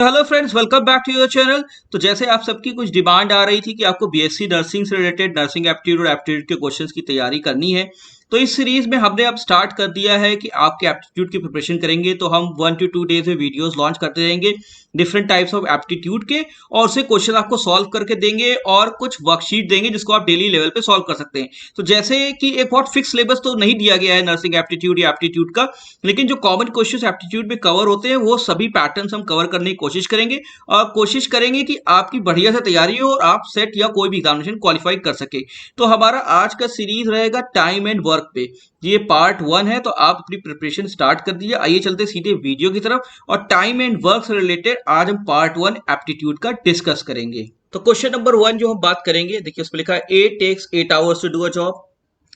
Hello friends, welcome back to your channel. तो जैसे आप सबकी कुछ डिमांड आ रही थी कि आपको बीएससी नर्सिंग से रिलेटेड नर्सिंग एप्टीट्यूड और एप्टीट्यूड के क्वेश्चंस की तैयारी करनी है, तो इस सीरीज में हमने अब स्टार्ट कर दिया है कि आपके एप्टीट्यूड की प्रिपरेशन करेंगे। तो हम 1 to 2 डेज में वीडियोस लॉन्च करते रहेंगे डिफरेंट टाइप्स ऑफ एप्टीट्यूड के, और उससे क्वेश्चन आपको सॉल्व करके देंगे और कुछ वर्कशीट देंगे जिसको आप डेली लेवल पे सॉल्व कर सकते हैं। तो जैसे कि एक बहुत फिक्स सिलेबस तो नहीं दिया गया है नर्सिंग एप्टीट्यूड या एप्टीट्यूड का, लेकिन जो कॉमन क्वेश्चन एप्टीट्यूड में कवर होते हैं वो सभी पैटर्न्स हम कवर करने की कोशिश करेंगे और कोशिश करेंगे कि आपकी बढ़िया से तैयारी हो और आप सेट या कोई भी एग्जामिनेशन क्वालिफाई कर सके। तो हमारा आज का सीरीज रहेगा टाइम एंड वर्क पे। ये पार्ट 1 है, तो आप अपनी प्रिपरेशन स्टार्ट कर दीजिए। आइए चलते सीधे वीडियो की तरफ, और टाइम एंड वर्क से रिलेटेड आज हम पार्ट 1 एप्टीट्यूड का डिस्कस करेंगे। तो क्वेश्चन नंबर 1 जो हम बात करेंगे, देखिए उसमें लिखा है A takes 8 hours to do a job,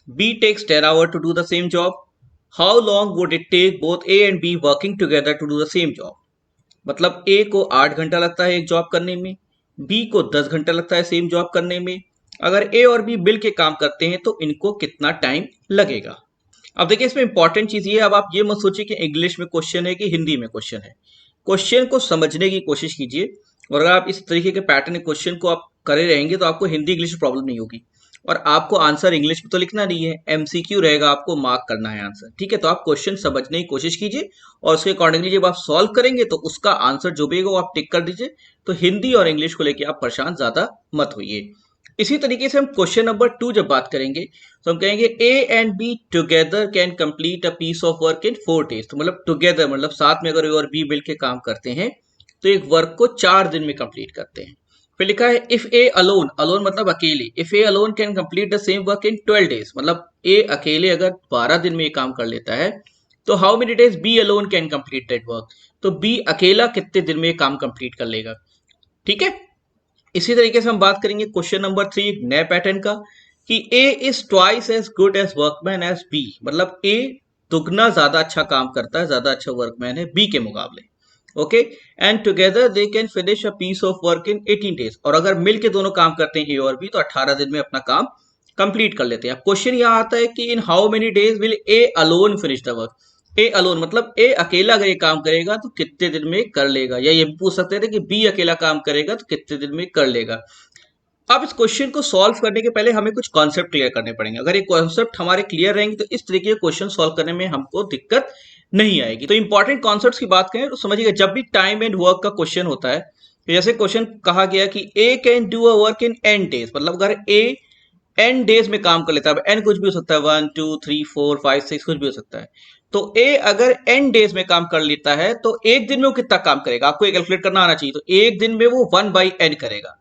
B takes 10 hours to do the same job. How long would it take both A and B working together to do the same job? मतलब A को 8 घंटा लगता है एक job करने में, B को 10 घंटा लगता है सेम जॉब करने में। अगर A और B मिल के काम करते हैं तो इनको कितना टाइम लगेगा। अब देखिए इसमें इंपॉर्टेंट चीज ये, अब आप ये मत सोचिए कि इंग्लिश में क्वेश्चन है कि हिंदी में क्वेश्चन है। क्वेश्चन को समझने की कोशिश कीजिए, और अगर आप इस तरीके के पैटर्न क्वेश्चन को आप करे रहेंगे तो आपको हिंदी इंग्लिश में प्रॉब्लम नहीं होगी। और आपको आंसर इंग्लिश में तो लिखना नहीं है, एमसीक्यू रहेगा, आपको मार्क करना है आंसर। ठीक है, तो आप क्वेश्चन समझने की कोशिश कीजिए और उसके अकॉर्डिंगली जब आप सॉल्व करेंगे तो उसका आंसर जो भी होगा वो आप टिक कर दीजिए। तो हिंदी और इंग्लिश को लेकर आप परेशान ज्यादा मत होइए। इसी तरीके से हम क्वेश्चन नंबर 2 जब बात करेंगे तो हम कहेंगे A and B together can complete a piece of work in 4 days। तो मतलब टुगेदर मतलब साथ में अगर A और B मिल के काम करते हैं तो एक वर्क को 4 दिन में कंप्लीट करते हैं। फिर लिखा है इफ ए अलोन, अलोन मतलब अकेले, if A alone can complete the same work in 12 days, मतलब ए अकेले अगर 12 दिन में ये काम कर लेता है तो how many days B alone can complete that work, तो बी अकेला कितने दिन में ये काम कंप्लीट कर लेगा। ठीक है, इसी तरीके से हम बात करेंगे क्वेश्चन नंबर 3 एक नए पैटर्न का, कि A is twice as good as workman as B, मतलब ए दुगना ज्यादा अच्छा काम करता है, ज्यादा अच्छा वर्कमैन है बी के मुकाबले। Okay, and together they can finish a piece of work in 18 days, और अगर मिलके दोनों काम करते हैं ए और बी तो 18 दिन में अपना काम कंप्लीट कर लेते हैं। अब क्वेश्चन यहाँ आता है कि in how many days will A alone finish the work. A alone मतलब ए अकेला अगर ये काम करेगा तो कितने दिन में कर लेगा, या ये पूछ सकते थे कि बी अकेला काम करेगा तो कितने दिन में कर लेगा। अब इस क्वेश्चन को सॉल्व करने के पहले हमें कुछ कॉन्सेप्ट क्लियर करने पड़ेंगे। अगर ये कॉन्सेप्ट हमारे क्लियर रहेंगे तो इस तरीके के क्वेश्चन सॉल्व करने में हमको दिक्कत नहीं आएगी। तो इंपॉर्टेंट कॉन्सेप्ट्स की बात करें तो समझिएगा, जब भी टाइम एंड वर्क का क्वेश्चन होता है, तो जैसे क्वेश्चन कहा गया कि A can do a work in n days, मतलब अगर ए n डेज में काम कर लेता है, n कुछ भी हो सकता है, 1 2 3 4 5 6 कुछ भी हो सकता है, तो ए अगर n डेज में काम कर लेता है तो एक दिन में वो कितना काम करेगा आपको कैलकुलेट करना आना चाहिए। तो एक दिन में वो 1/n करेगा।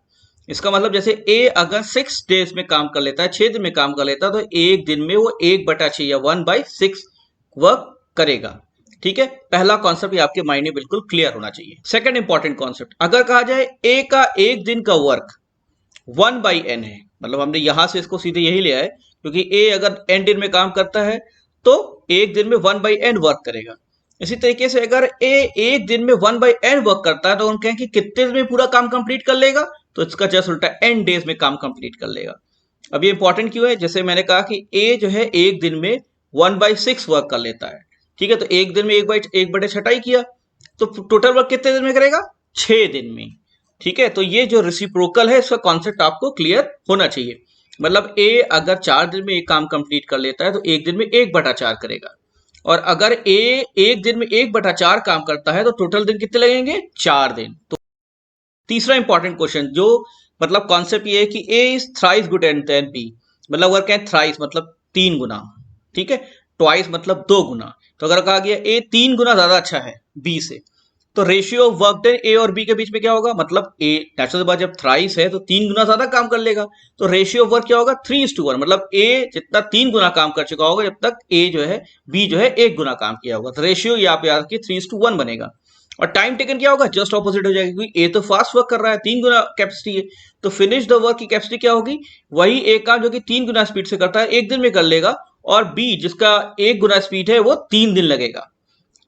इसका मतलब जैसे ए अगर 6 डेज में काम कर लेता है, 6 दिन में काम कर लेता है, तो एक दिन में वो 1/6 या 1/6 वर्क करेगा। ठीक है, पहला कॉन्सेप्ट आपके माइंड में बिल्कुल क्लियर होना चाहिए। सेकंड इंपॉर्टेंट कॉन्सेप्ट, अगर कहा जाए ए का एक दिन का वर्क 1/n है, मतलब हमने यहां से इसको सीधे यही लिया है, क्योंकि ए अगर n दिन में काम करता है तो एक दिन में 1/n वर्क करेगा। इसी तरीके से अगर ए एक दिन में 1/n वर्क करता है तो हम कहें कि कितने दिन में पूरा काम कंप्लीट कर लेगा, तो इसका जस्ट उल्टा n डेज में काम कंप्लीट कर लेगा। अब ये इंपॉर्टेंट क्यों है, जैसे मैंने कहा कि ए जो है एक दिन में 1/6 वर्क कर लेता है। ठीक है, तो एक दिन में 1/6 किया तो टोटल वर्क कितने दिन में करेगा, 6 दिन में। ठीक है, तो ये जो रेसिप्रोकल है इसका कॉन्सेप्ट आपको क्लियर होना चाहिए। मतलब ए अगर 4 दिन में एक काम कंप्लीट कर लेता है तो एक दिन में 1/4 करेगा, और अगर ए एक दिन में 1/4 काम करता है तो टोटल दिन कितने लगेंगे, 4 दिन। तो तीसरा इंपॉर्टेंट क्वेश्चन जो मतलब कॉन्सेप्ट ये है कि A is thrice good and than B, मतलब अगर कहें थ्राइस मतलब 3 गुना, ठीक है, ट्वाइस मतलब 2 गुना, तो अगर कहा गया ए 3 गुना ज्यादा अच्छा है बी से, तो रेशियो ऑफ वर्क डन ए और बी के बीच में क्या होगा, मतलब ए नेचुरल बात जब थ्राइस है तो 3 गुना ज्यादा काम कर लेगा, तो रेशियो ऑफ वर्क क्या होगा, 3:1, मतलब ए जितना 3 गुना काम कर चुका होगा जब तक ए जो है बी जो है 1 गुना काम किया होगा, तो रेशियो यहाँ पे याद रखिए 3:1 बनेगा। और टाइम टेकन क्या होगा, जस्ट ऑपोजिट हो जाएगा, क्योंकि ए तो फास्ट वर्क कर रहा है, 3 गुना कैपेसिटी है, तो फिनिश द वर्क की कैपेसिटी क्या होगी, वही एक काम जो कि 3 गुना स्पीड से करता है 1 दिन में कर लेगा, और बी जिसका 1 गुना स्पीड है वो 3 दिन लगेगा।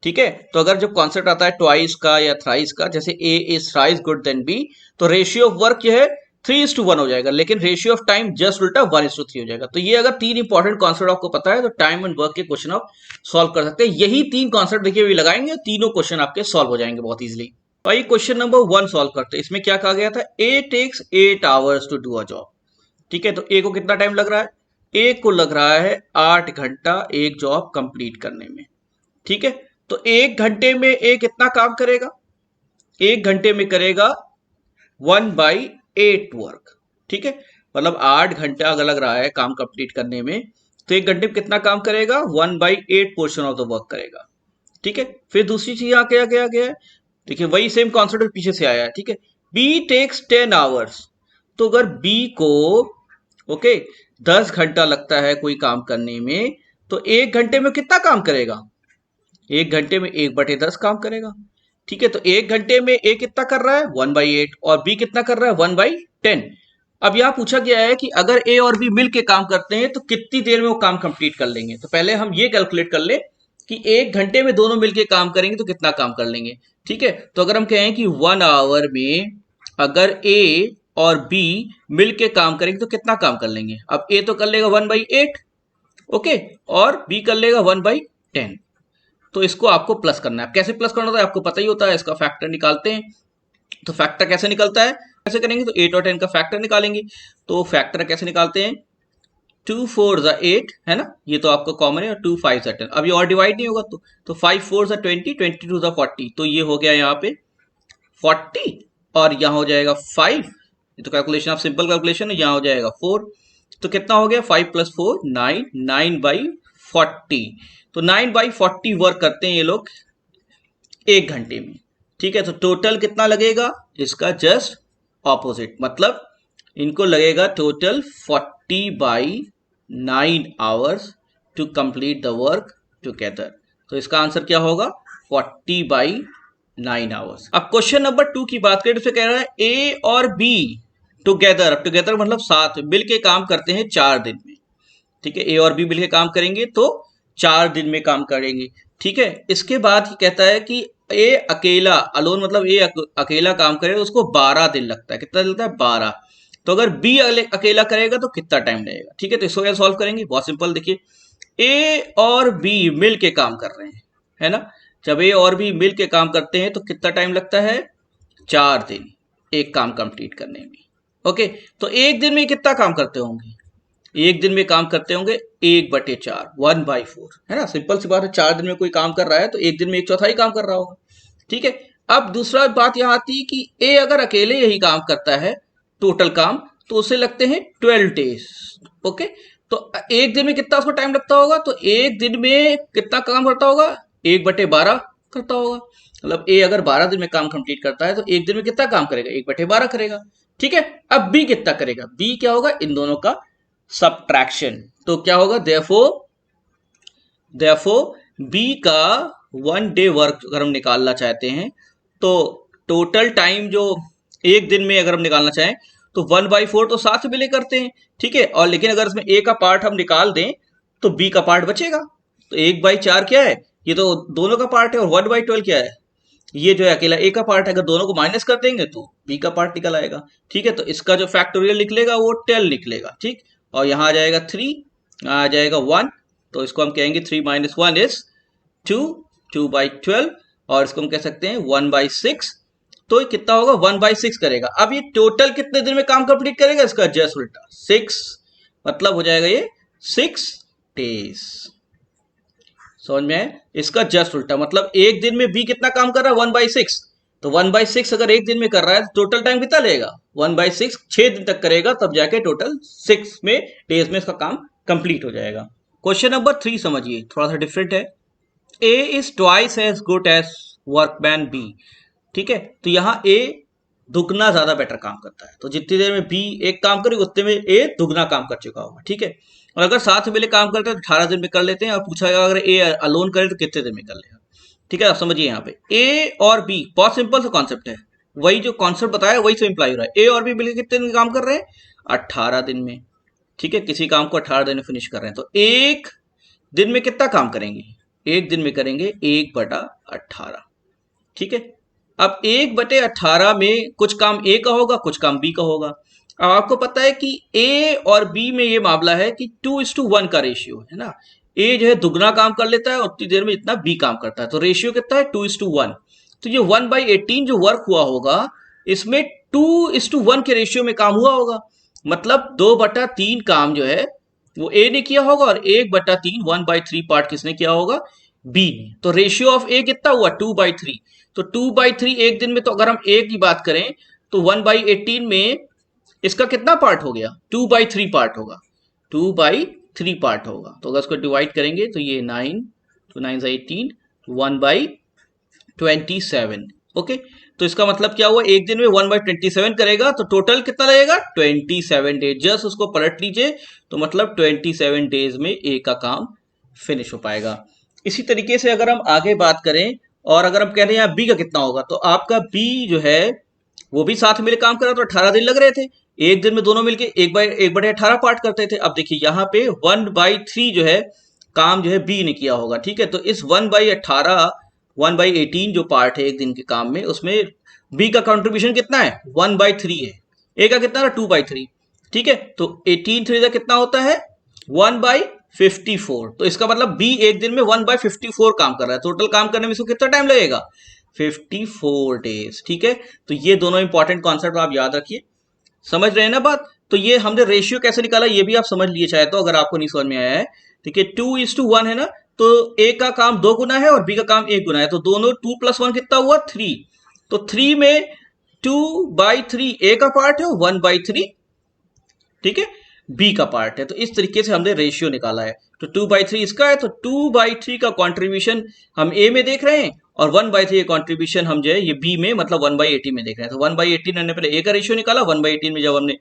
ठीक है, तो अगर जब कॉन्सेप्ट आता है ट्वाइस का या थ्राइस का, जैसे A is thrice good than B, तो रेशियो ऑफ वर्क जो है 3:1 हो जाएगा, लेकिन रेशियो ऑफ टाइम जस्ट उल्टा 1:3 हो जाएगा। तो ये अगर 3 इंपॉर्टेंट कॉन्सेप्ट आपको पता है तो टाइम एंड वर्क के क्वेश्चन आप सॉल्व कर सकते हैं। यही 3 कॉन्सेप्ट देखिए अभी लगाएंगे, तीनों क्वेश्चन आपके सॉल्व हो जाएंगे बहुत इजीली। तो आइए क्वेश्चन नंबर 1 सॉल्व करते हैं। इसमें क्या कहा गया था, A takes 8 hours to do a job. ठीक है, तो ए को कितना टाइम लग रहा है, ए को लग रहा है 8 घंटा एक जॉब कंप्लीट करने में। ठीक है, तो 1 घंटे में ए कितना काम करेगा, 1 घंटे में करेगा 1/8 वर्क। ठीक है, मतलब 8 घंटा अगर लग रहा है काम कंप्लीट करने में, तो 1 घंटे में कितना काम करेगा, 1/8 पोर्शन ऑफ द वर्क करेगा। ठीक है, फिर दूसरी चीज यहाँ क्या क्या गया है, देखिए वही सेम कॉन्सेप्ट पीछे से आया है। ठीक है, बी टेक्स 10 आवर्स, तो अगर बी को ओके 10 घंटा लगता है कोई काम करने में, तो 1 घंटे में कितना काम करेगा, 1 घंटे में 1/10 काम करेगा। ठीक है, तो 1 घंटे में ए कितना कर रहा है, 1/8, और बी कितना कर रहा है, 1/10। अब यहां पूछा गया है कि अगर ए और बी मिल के काम करते हैं तो कितनी देर में वो काम कंप्लीट कर लेंगे। तो पहले हम ये कैलकुलेट कर ले कि 1 घंटे में दोनों मिलके काम करेंगे तो कितना काम कर लेंगे। ठीक है, तो अगर हम कहें कि 1 आवर में अगर ए और बी मिलके काम करेंगे तो कितना काम कर लेंगे। अब ए तो कर लेगा 1/8, ओके, और बी कर लेगा 1/10। तो इसको आपको प्लस करना है। कैसे प्लस करना होता है आपको पता ही होता है, इसका फैक्टर निकालते हैं। तो फैक्टर कैसे निकलता है, कैसे करेंगे, तो 8 और 10 का फैक्टर निकालेंगे। तो फैक्टर कैसे निकालते हैं, 2 4 8 है ना, ये तो आपका कॉमन है, और 2 5 10। अब ये और डिवाइड नहीं होगा, तो 5 4 20, 22 40, तो ये हो गया यहाँ पे 40, और यहाँ हो जाएगा 5। ये तो कैलकुलेशन आप सिंपल कैलकुलेशन है, यहाँ हो जाएगा 4। तो कितना हो गया, 5 + 4 9, 9/40। तो 9/40 वर्क करते हैं ये लोग 1 घंटे में। ठीक है, तो टोटल कितना लगेगा, इसका जस्ट ऑपोजिट, मतलब इनको लगेगा total 40/9 hours to complete the work together. तो इसका आंसर क्या होगा, 40/9 आवर्स। अब क्वेश्चन नंबर 2 की बात करें तो कह रहा है ए और बी टुगेदर, अब टुगेदर मतलब साथ मिलके काम करते हैं 4 दिन में। ठीक है, ए और बी मिलके काम करेंगे तो 4 दिन में काम करेंगे। ठीक है, इसके बाद कहता है कि ए अकेला, अलोन मतलब ए अकेला काम करे तो उसको 12 दिन लगता है। कितना लगता है, 12। तो अगर बी अकेला करेगा तो कितना टाइम लगेगा। ठीक है, तो इसको क्या सॉल्व करेंगे, बहुत सिंपल, देखिए ए और बी मिल के काम कर रहे हैं, है ना। जब ए और बी मिल के काम करते हैं तो कितना टाइम लगता है, 4 दिन एक काम कंप्लीट करने में। ओके, तो एक दिन में कितना काम करते होंगे, एक दिन में काम करते होंगे 1/4, 1/4, है ना। सिंपल सी बात है, 4 दिन में कोई काम कर रहा है तो एक दिन में 1/4 काम कर रहा होगा। ठीक है, अब दूसरा बात यहां आती है कि ए अगर अकेले यही काम करता है टोटल काम, तो उसे लगते हैं 12 डेज। ओके, तो एक दिन में कितना उसको टाइम लगता होगा, तो एक दिन में कितना काम करता होगा, 1/12 करता होगा। मतलब ए अगर 12 दिन में काम कंप्लीट करता है तो एक दिन में कितना काम करेगा, 1/12 करेगा। ठीक है, अब बी कितना करेगा, बी क्या होगा, इन दोनों का सबट्रैक्शन। तो क्या होगा, देयरफॉर बी का 1 डे वर्क अगर हम निकालना चाहते हैं तो टोटल टाइम जो एक दिन में अगर हम निकालना चाहें तो 1/4 तो साथ मिले करते हैं। ठीक है, और लेकिन अगर इसमें ए का पार्ट हम निकाल दें तो बी का पार्ट बचेगा। तो 1/4 क्या है, ये तो दोनों का पार्ट है, और 1/12 क्या है, ये जो है अकेला ए का पार्ट है। अगर दोनों को माइनस कर देंगे तो बी का पार्ट निकल आएगा। ठीक है, तो इसका जो फैक्टोरियल निकलेगा वो 10 निकलेगा। ठीक, और यहाँ आ जाएगा 3, आ जाएगा 1, तो इसको हम कहेंगे 3 - 1 इज 2, 2/12, और इसको हम कह सकते हैं 1/6। तो ये कितना होगा, 1/6 करेगा। अब ये टोटल कितने दिन में काम कंप्लीट करेगा, इसका जस्ट उल्टा 6, मतलब हो जाएगा ये 6 डेज। समझ में है, इसका जस्ट उल्टा, मतलब एक दिन में बी कितना काम कर रहा है, 1/6। तो 1/6 अगर एक दिन में कर रहा है तो टोटल टाइम कितना लेगा, 1/6 6 दिन तक करेगा, तब जाके टोटल 6 में डेज में इसका काम कंप्लीट हो जाएगा। क्वेश्चन नंबर 3 समझिए, थोड़ा सा डिफरेंट है। A is twice as good as workman B. ठीक है, तो यहाँ ए दुगना ज्यादा बेटर काम करता है, तो जितनी देर में बी एक काम करेगा उतने में ए दुगना काम कर चुका होगा। ठीक है, और अगर साथ में मिले काम करते हैं तो 18 दिन में कर लेते हैं, और पूछा गया अगर ए अलोन करे तो कितने दिन में कर लेगा। ठीक है, आप समझिए यहाँ पे ए और बी बहुत सिंपल सा कॉन्सेप्ट है, वही जो कॉन्सेप्ट बताया वही से इंप्लाई हो रहा है। ए और बी मिलकर कितने दिन काम कर रहे हैं, 18 दिन में। ठीक है, किसी काम को 18 दिन में फिनिश कर रहे हैं, तो एक दिन में कितना काम करेंगे, एक दिन में करेंगे 1/18। ठीक है, अब 1/18 में कुछ काम ए का होगा, कुछ काम बी का होगा। अब आपको पता है कि ए और बी में ये मामला है कि 2:1 का रेशियो है ना। ए जो है दुगना काम कर लेता है उतनी देर में जितना बी काम करता है, तो रेशियो कितना है, 2:1। तो ये 1/18 जो वर्क हुआ होगा इसमें 2:1 के रेशियो में काम हुआ होगा। मतलब 2/3 काम जो है वो ए ने किया होगा और 1/3 1/3 पार्ट किसने किया होगा, बी ने। तो रेशियो ऑफ ए कितना हुआ 2/3। तो 2/3 एक दिन में, तो अगर हम ए की बात करें तो 1/18 में इसका कितना पार्ट हो गया, 2/3 पार्ट होगा, 2/3 पार्ट होगा। तो अगर इसको डिवाइड करेंगे तो ये 9, तो 9 से 18, 1/27। ओके, तो इसका मतलब क्या हुआ, एक दिन में 1/27 करेगा तो टोटल कितना लगेगा 27 डेज। जस्ट उसको पलट लीजिए तो मतलब 27 डेज में ए का काम फिनिश हो पाएगा। इसी तरीके से अगर हम आगे बात करें और अगर हम कह रहे हैं बी का कितना होगा, तो आपका बी जो है वो भी साथ मिलकर काम कर रहा, तो 18 दिन लग रहे थे। एक दिन में दोनों मिलके 1/18 पार्ट करते थे। अब देखिए यहाँ पे 1/3 जो है काम जो है बी ने किया होगा, ठीक है। तो इस 1/18 1/18 जो पार्ट है एक दिन के काम में, उसमें बी का कंट्रीब्यूशन कितना है 1/3 है, ए का कितना है 2/3, ठीक है। तो 18 3 कितना होता है 1/54। तो इसका मतलब बी एक दिन में 1/54 काम कर रहा है। टोटल काम करने में इसको कितना टाइम लगेगा 54 डेज, ठीक है। तो ये दोनों इंपॉर्टेंट कॉन्सेप्ट आप याद रखिए, समझ रहे हैं ना बात। तो ये हमने रेशियो कैसे निकाला ये भी आप समझ लिए चाहे तो, अगर आपको नहीं समझ में आया है। ठीक है, 2:1 है ना, तो ए का काम 2 गुना है और बी का काम 1 गुना है, तो दोनों 2 + 1 कितना हुआ 3। तो 3 में 2/3 ए का पार्ट है, 1/3 ठीक है बी का पार्ट है। तो इस तरीके से हमने रेशियो निकाला है। तो 2/3 इसका है, तो 2/3 का कंट्रीब्यूशन हम ए में देख रहे हैं और 1/3 का कंट्रीब्यूशन हम जो है ये बी में मतलब 1/18 में देख रहे हैं। तो 1/18 हमने पहले ए का रेशियो निकाला, 1/18 में जब हमने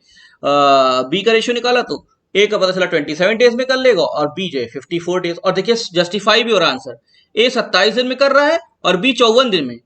बी का रेशियो निकाला तो ए का पता चला 27 डेज में कर लेगा और बी जो है 54 डेज। और देखिए जस्टिफाई भी हो रहा आंसर, ए 27 दिन में कर रहा है और बी 54 दिन में,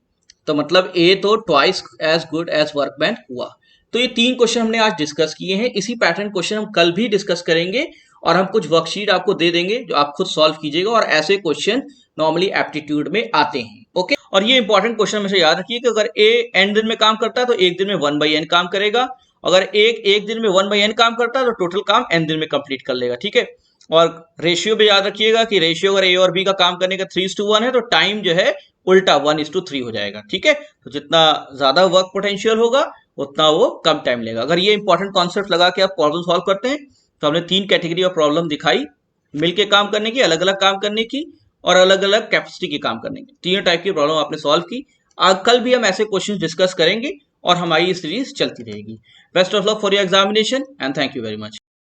तो मतलब ए तो twice as good as workman हुआ। तो ये 3 क्वेश्चन हमने आज डिस्कस किए हैं। इसी पैटर्न क्वेश्चन हम कल भी डिस्कस करेंगे और हम कुछ वर्कशीट आपको दे देंगे जो आप खुद सॉल्व कीजिएगा, और ऐसे क्वेश्चन नॉर्मली एप्टीट्यूड में आते हैं। ओके, और ये इंपॉर्टेंट क्वेश्चन हमेशा याद रखिए कि अगर ए एन दिन में काम करता है तो एक दिन में 1/n काम करेगा, अगर एक दिन में 1/n काम करता है तो टोटल काम n दिन में कंप्लीट कर लेगा, ठीक है। और रेशियो भी याद रखिएगा कि रेशियो अगर ए और बी का काम करने का 3:1 है तो टाइम जो है उल्टा 1:3 हो जाएगा, ठीक है। तो जितना ज्यादा वर्क पोटेंशियल होगा उतना वो कम टाइम लेगा। अगर ये इंपॉर्टेंट कॉन्सेप्ट लगा के आप प्रॉब्लम सॉल्व करते हैं तो हमने 3 कैटेगरी ऑफ प्रॉब्लम दिखाई, मिलके काम करने की, अलग अलग काम करने की और अलग अलग कैपेसिटी की काम करने की। 3 टाइप की प्रॉब्लम आपने सॉल्व की। आज कल भी हम ऐसे क्वेश्चन डिस्कस करेंगे और हमारी सीरीज चलती रहेगी। Best of luck for your examination and thank you very much.